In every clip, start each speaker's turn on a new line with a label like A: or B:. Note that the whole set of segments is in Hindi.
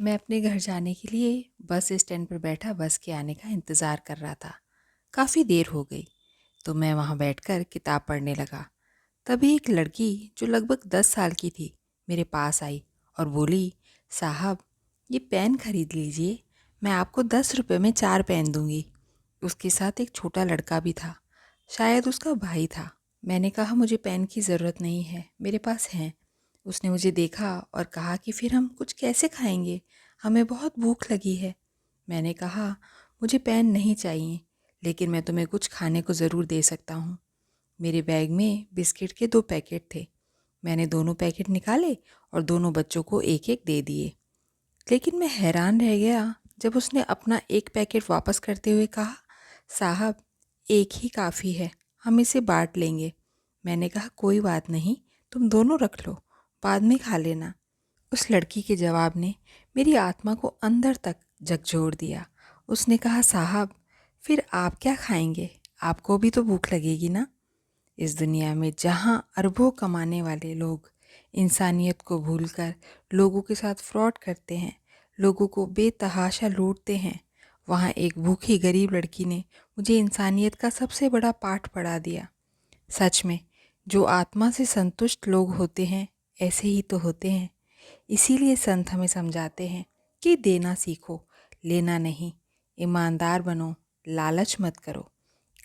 A: मैं अपने घर जाने के लिए बस स्टैंड पर बैठा बस के आने का इंतज़ार कर रहा था। काफ़ी देर हो गई तो मैं वहाँ बैठकर किताब पढ़ने लगा। तभी एक लड़की जो लगभग 10 साल की थी मेरे पास आई और बोली, साहब ये पेन खरीद लीजिए, मैं आपको 10 रुपये में 4 पेन दूंगी। उसके साथ एक छोटा लड़का भी था, शायद उसका भाई था। मैंने कहा मुझे पेन की ज़रूरत नहीं है, मेरे पास हैं। उसने मुझे देखा और कहा कि फिर हम कुछ कैसे खाएंगे, हमें बहुत भूख लगी है। मैंने कहा मुझे पेन नहीं चाहिए, लेकिन मैं तुम्हें कुछ खाने को ज़रूर दे सकता हूँ। मेरे बैग में बिस्किट के 2 पैकेट थे। मैंने दोनों पैकेट निकाले और दोनों बच्चों को एक एक दे दिए। लेकिन मैं हैरान रह गया जब उसने अपना एक पैकेट वापस करते हुए कहा, साहब एक ही काफ़ी है, हम इसे बांट लेंगे। मैंने कहा कोई बात नहीं, तुम दोनों रख लो, बाद में खा लेना। उस लड़की के जवाब ने मेरी आत्मा को अंदर तक झकझोर दिया। उसने कहा, साहब फिर आप क्या खाएंगे, आपको भी तो भूख लगेगी ना। इस दुनिया में जहाँ अरबों कमाने वाले लोग इंसानियत को भूलकर लोगों के साथ फ्रॉड करते हैं, लोगों को बेतहाशा लूटते हैं, वहाँ एक भूखी गरीब लड़की ने मुझे इंसानियत का सबसे बड़ा पाठ पढ़ा दिया। सच में जो आत्मा से संतुष्ट लोग होते हैं ऐसे ही तो होते हैं। इसीलिए संत हमें समझाते हैं कि देना सीखो, लेना नहीं। ईमानदार बनो, लालच मत करो।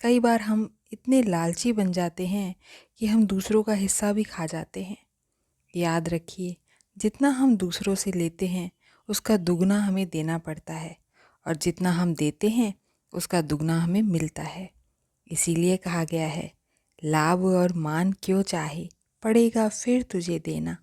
A: कई बार हम इतने लालची बन जाते हैं कि हम दूसरों का हिस्सा भी खा जाते हैं। याद रखिए, जितना हम दूसरों से लेते हैं उसका दुगना हमें देना पड़ता है, और जितना हम देते हैं उसका दुगना हमें मिलता है। इसीलिए कहा गया है, लाभ और मान क्यों चाहे, पड़ेगा फिर तुझे देना।